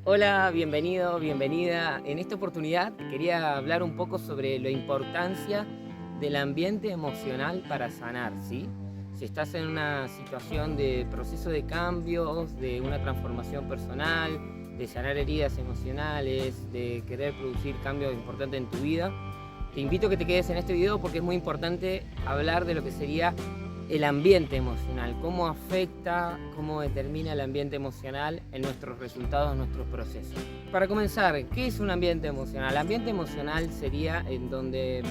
Hola, bienvenido, bienvenida. En esta oportunidad quería hablar un poco sobre la importancia del ambiente emocional para sanar, ¿sí? Si estás en una situación de proceso de cambios, de una transformación personal, de sanar heridas emocionales, de querer producir cambios importantes en tu vida, te invito a que te quedes en este video porque es muy importante hablar de lo que sería el ambiente emocional, cómo afecta, cómo determina el ambiente emocional en nuestros resultados, en nuestros procesos. Para comenzar, ¿qué es un ambiente emocional? El ambiente emocional sería en donde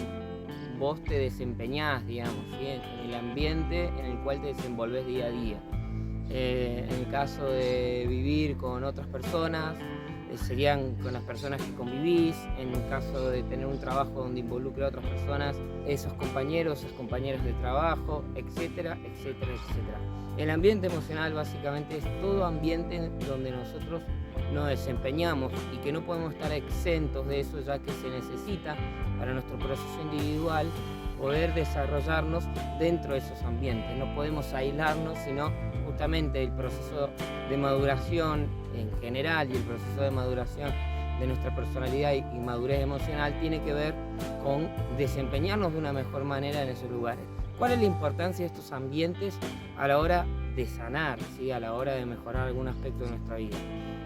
vos te desempeñás, digamos, ¿sí? En el ambiente en el cual te desenvolves día a día. En el caso de vivir con otras personas, serían con las personas que convivís. En el caso de tener un trabajo donde involucre a otras personas, esos compañeros, esas compañeras de trabajo, etcétera, etcétera, etcétera. El ambiente emocional básicamente es todo ambiente donde nosotros nos desempeñamos y que no podemos estar exentos de eso, ya que se necesita para nuestro proceso individual poder desarrollarnos dentro de esos ambientes. No podemos aislarnos, sino justamente el proceso de maduración en general y el proceso de maduración de nuestra personalidad y madurez emocional tiene que ver con desempeñarnos de una mejor manera en esos lugares. ¿Cuál es la importancia de estos ambientes a la hora de sanar, ¿sí? A la hora de mejorar algún aspecto de nuestra vida?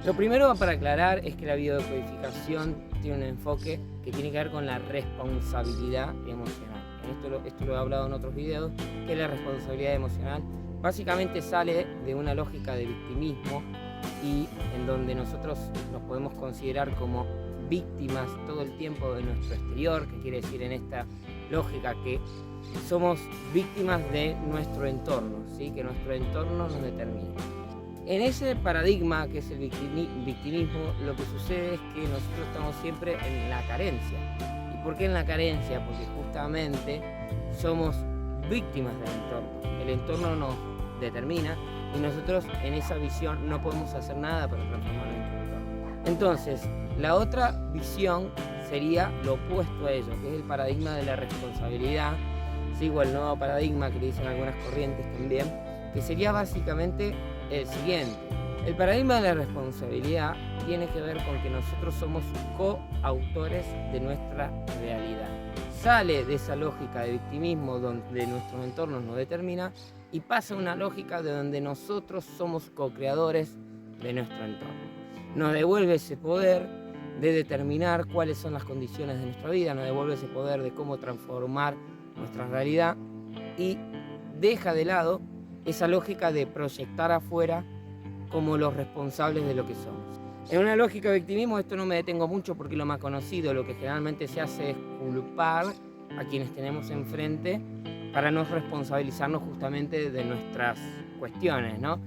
Lo primero para aclarar es que la biodecodificación tiene un enfoque que tiene que ver con la responsabilidad emocional. Esto lo he hablado en otros videos, que la responsabilidad emocional básicamente sale de una lógica de victimismo y en donde nosotros nos podemos considerar como víctimas todo el tiempo de nuestro exterior, que quiere decir en esta lógica que somos víctimas de nuestro entorno, ¿sí? Que nuestro entorno nos determina. En ese paradigma que es el victimismo, lo que sucede es que nosotros estamos siempre en la carencia. ¿Y por qué en la carencia? Porque justamente somos víctimas del entorno. El entorno nos determina y nosotros en esa visión no podemos hacer nada para transformar nuestro entorno. Entonces, la otra visión sería lo opuesto a ello, que es el paradigma de la responsabilidad, ¿sí? O el nuevo paradigma que le dicen algunas corrientes también, que sería básicamente el siguiente. El paradigma de la responsabilidad tiene que ver con que nosotros somos coautores de nuestra realidad. Sale de esa lógica de victimismo donde nuestros entornos nos determinan y pasa a una lógica de donde nosotros somos co-creadores de nuestro entorno. Nos devuelve ese poder de determinar cuáles son las condiciones de nuestra vida, nos devuelve ese poder de cómo transformar nuestra realidad y deja de lado esa lógica de proyectar afuera como los responsables de lo que somos. En una lógica de victimismo esto no me detengo mucho porque lo más conocido, lo que generalmente se hace es culpar a quienes tenemos enfrente para no responsabilizarnos justamente de nuestras cuestiones, ¿no?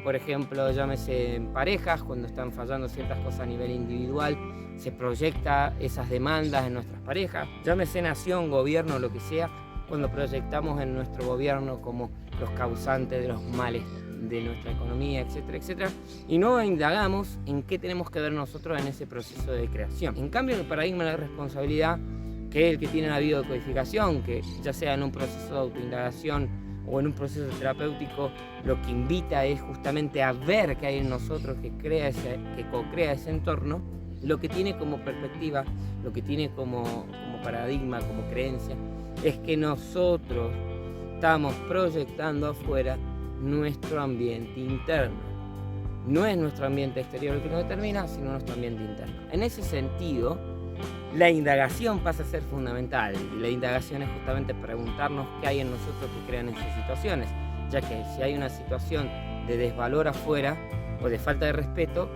Por ejemplo, llámese en parejas, cuando están fallando ciertas cosas a nivel individual, se proyecta esas demandas en nuestras parejas, llámese nación, gobierno, lo que sea, cuando proyectamos en nuestro gobierno como los causantes de los males de nuestra economía, etcétera, etcétera, y no indagamos en qué tenemos que ver nosotros en ese proceso de creación. En cambio, el paradigma de la responsabilidad, que es el que tiene la biodecodificación, que ya sea en un proceso de autoindagación o en un proceso terapéutico, lo que invita es justamente a ver qué hay en nosotros que co-crea ese entorno, lo que tiene como perspectiva, lo que tiene como paradigma, como creencia, es que nosotros estamos proyectando afuera nuestro ambiente interno. No es nuestro ambiente exterior el que nos determina, sino nuestro ambiente interno. En ese sentido, la indagación pasa a ser fundamental. Y la indagación es justamente preguntarnos qué hay en nosotros que crean esas situaciones, ya que si hay una situación de desvalor afuera o de falta de respeto,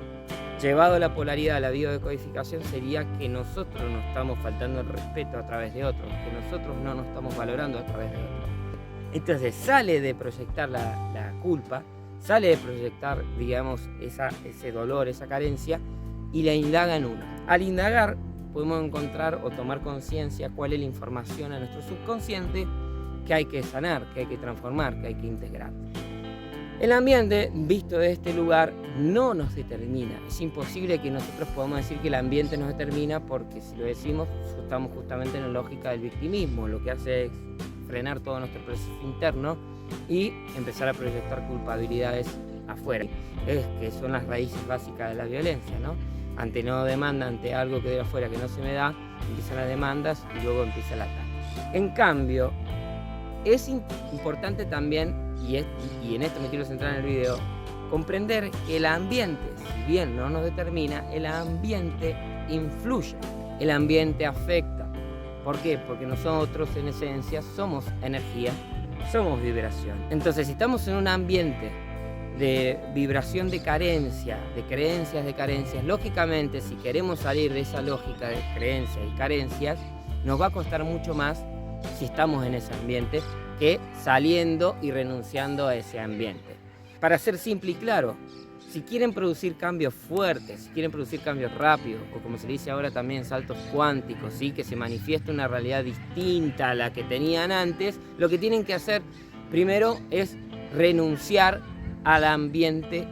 llevado a la polaridad de la biodecodificación sería que nosotros nos estamos faltando el respeto a través de otros, que nosotros no nos estamos valorando a través de otros. Entonces sale de proyectar la culpa, sale de proyectar, digamos, ese dolor, esa carencia, y la indaga en uno. Al indagar podemos encontrar o tomar conciencia cuál es la información a nuestro subconsciente que hay que sanar, que hay que transformar, que hay que integrar. El ambiente, visto de este lugar, no nos determina. Es imposible que nosotros podamos decir que el ambiente nos determina, porque si lo decimos, estamos justamente en la lógica del victimismo. Lo que hace es frenar todo nuestro proceso interno y empezar a proyectar culpabilidades afuera. Es que son las raíces básicas de la violencia, ¿no? Ante no demanda, ante algo que de afuera que no se me da, empiezan las demandas y luego empieza el ataque. En cambio, es importante también, y en esto me quiero centrar en el video, comprender que el ambiente, si bien no nos determina, el ambiente influye, el ambiente afecta. ¿Por qué? Porque nosotros en esencia somos energía, somos vibración. Entonces, si estamos en un ambiente de vibración de carencia, de creencias de carencias, lógicamente si queremos salir de esa lógica de creencias y carencias, nos va a costar mucho más si estamos en ese ambiente que saliendo y renunciando a ese ambiente. Para ser simple y claro, si quieren producir cambios fuertes, si quieren producir cambios rápidos, o como se dice ahora también saltos cuánticos, ¿sí? Que se manifieste una realidad distinta a la que tenían antes, lo que tienen que hacer primero es renunciar al ambiente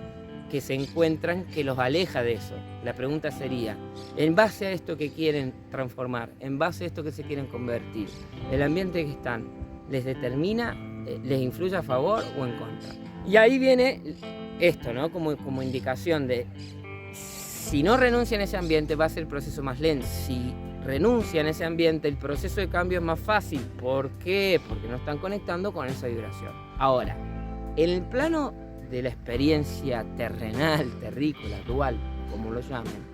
que se encuentran, que los aleja de eso. La pregunta sería, en base a esto que quieren transformar, en base a esto que se quieren convertir, ¿el ambiente que están les determina, les influye a favor o en contra? Y ahí viene esto, ¿no? Como indicación de, si no renuncian a ese ambiente va a ser el proceso más lento. Si renuncian a ese ambiente, el proceso de cambio es más fácil. ¿Por qué? Porque no están conectando con esa vibración. Ahora, en el plano de la experiencia terrenal, terrícola, dual, como lo llamen,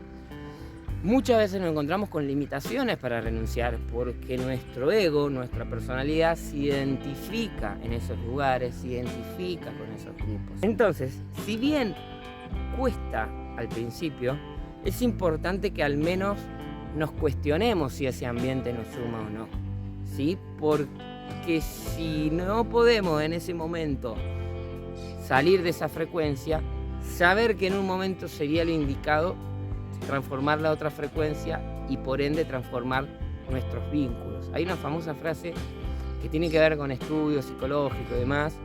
muchas veces nos encontramos con limitaciones para renunciar porque nuestro ego, nuestra personalidad se identifica en esos lugares, se identifica con esos grupos. Entonces, si bien cuesta al principio, es importante que al menos nos cuestionemos si ese ambiente nos suma o no, ¿sí? Porque si no podemos en ese momento salir de esa frecuencia, saber que en un momento sería lo indicado transformar la otra frecuencia y por ende transformar nuestros vínculos. Hay una famosa frase que tiene que ver con estudios psicológicos y demás,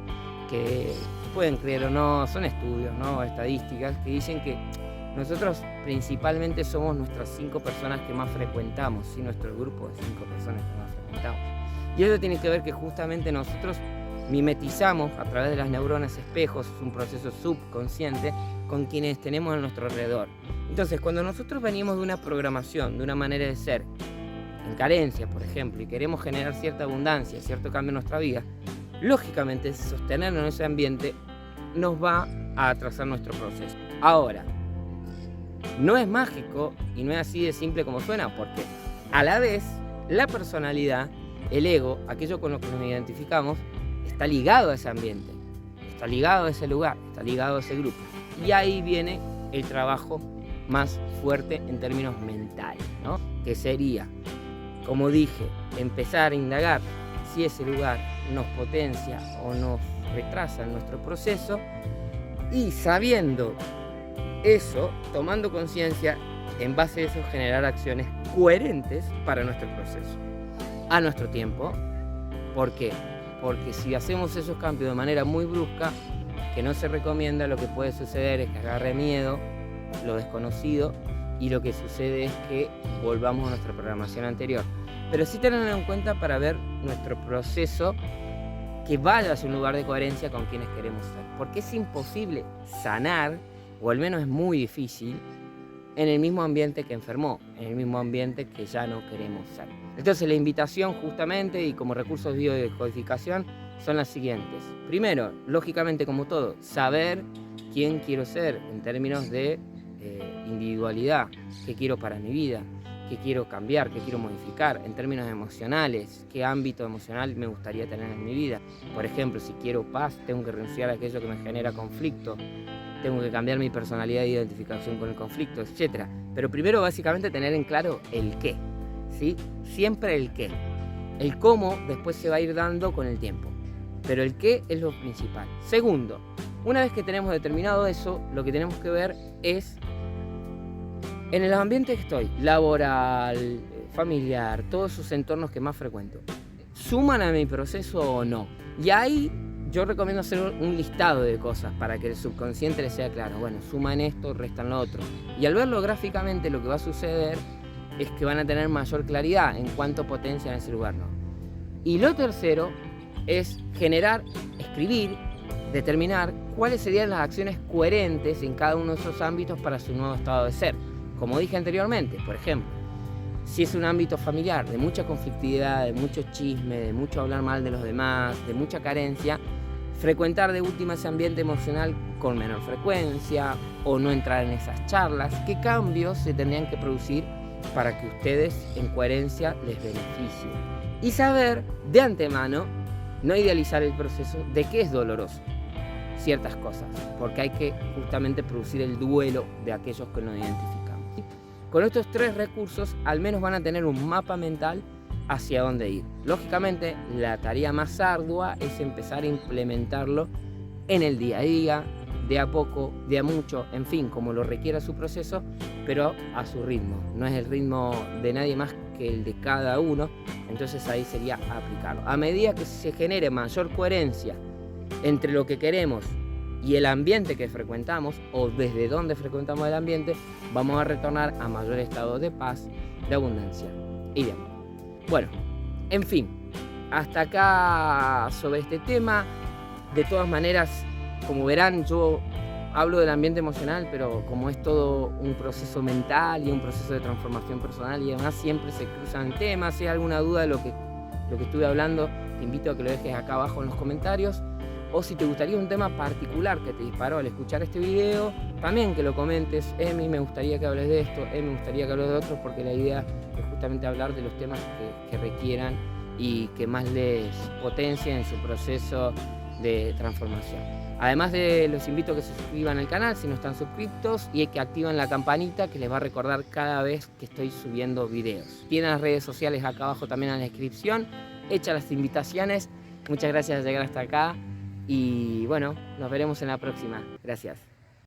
que pueden creer o no, son estudios, ¿no? Estadísticas, que dicen que nosotros principalmente somos nuestras 5 personas que más frecuentamos, ¿sí? Nuestro grupo de 5 personas que más frecuentamos. Y eso tiene que ver que justamente nosotros mimetizamos a través de las neuronas espejos, es un proceso subconsciente, con quienes tenemos a nuestro alrededor. Entonces, cuando nosotros venimos de una programación, de una manera de ser, en carencia, por ejemplo, y queremos generar cierta abundancia, cierto cambio en nuestra vida, lógicamente sostenernos en ese ambiente nos va a atrasar nuestro proceso. Ahora, no es mágico y no es así de simple como suena, porque a la vez la personalidad, el ego, aquello con lo que nos identificamos, está ligado a ese ambiente, está ligado a ese lugar, está ligado a ese grupo. Y ahí viene el trabajo más fuerte en términos mentales, ¿no? Que sería, como dije, empezar a indagar si ese lugar nos potencia o nos retrasa en nuestro proceso, y sabiendo eso, tomando conciencia, en base a eso generar acciones coherentes para nuestro proceso, a nuestro tiempo. ¿Por qué? Porque si hacemos esos cambios de manera muy brusca, que no se recomienda, lo que puede suceder es que agarre miedo, lo desconocido, y lo que sucede es que volvamos a nuestra programación anterior. Pero sí tenerlo en cuenta para ver nuestro proceso que vaya hacia un lugar de coherencia con quienes queremos ser. Porque es imposible sanar, o al menos es muy difícil, en el mismo ambiente que enfermó, en el mismo ambiente que ya no queremos ser. Entonces la invitación justamente, y como recursos de biodecodificación, son las siguientes. Primero, lógicamente como todo, saber quién quiero ser en términos de individualidad, qué quiero para mi vida, qué quiero cambiar, qué quiero modificar, en términos emocionales, qué ámbito emocional me gustaría tener en mi vida. Por ejemplo, si quiero paz, tengo que renunciar a aquello que me genera conflicto, tengo que cambiar mi personalidad de identificación con el conflicto, etc. Pero primero, básicamente, tener en claro el qué, ¿sí? Siempre el qué. El cómo después se va a ir dando con el tiempo, pero el qué es lo principal. Segundo, una vez que tenemos determinado eso, lo que tenemos que ver es, en el ambiente que estoy, laboral, familiar, todos esos entornos que más frecuento, ¿suman a mi proceso o no? Y ahí yo recomiendo hacer un listado de cosas para que el subconsciente le sea claro. Bueno, suman esto, restan lo otro. Y al verlo gráficamente, lo que va a suceder es que van a tener mayor claridad en cuánto potencian ese lugar, ¿no? Y lo tercero es generar, escribir determinar cuáles serían las acciones coherentes en cada uno de esos ámbitos para su nuevo estado de ser. Como dije anteriormente, por ejemplo, si es un ámbito familiar de mucha conflictividad, de mucho chisme, de mucho hablar mal de los demás, de mucha carencia, frecuentar de última ese ambiente emocional con menor frecuencia o no entrar en esas charlas. ¿Qué cambios se tendrían que producir para que ustedes en coherencia les beneficie? Y saber de antemano, no idealizar el proceso de qué es doloroso ciertas cosas, porque hay que justamente producir el duelo de aquellos que nos identificamos. Con estos 3 recursos al menos van a tener un mapa mental hacia dónde ir. Lógicamente la tarea más ardua es empezar a implementarlo en el día a día, de a poco, de a mucho, en fin, como lo requiera su proceso, pero a su ritmo. No es el ritmo de nadie más que el de cada uno, entonces ahí sería aplicarlo. A medida que se genere mayor coherencia entre lo que queremos y el ambiente que frecuentamos, o desde donde frecuentamos el ambiente, vamos a retornar a mayor estado de paz, de abundancia y de amor. Bueno, en fin, hasta acá sobre este tema. De todas maneras, como verán, yo hablo del ambiente emocional, pero como es todo un proceso mental y un proceso de transformación personal y demás, siempre se cruzan temas. Si hay alguna duda de lo que estuve hablando, te invito a que lo dejes acá abajo en los comentarios. O si te gustaría un tema particular que te disparó al escuchar este video, también que lo comentes. Emi, me gustaría que hables de esto, me gustaría que hables de otro, porque la idea es justamente hablar de los temas que requieran y que más les potencien en su proceso de transformación. Además los invito a que se suscriban al canal si no están suscriptos y que activen la campanita que les va a recordar cada vez que estoy subiendo videos. Tienen las redes sociales acá abajo también en la descripción, hechas las invitaciones. Muchas gracias por llegar hasta acá y bueno, nos veremos en la próxima. Gracias.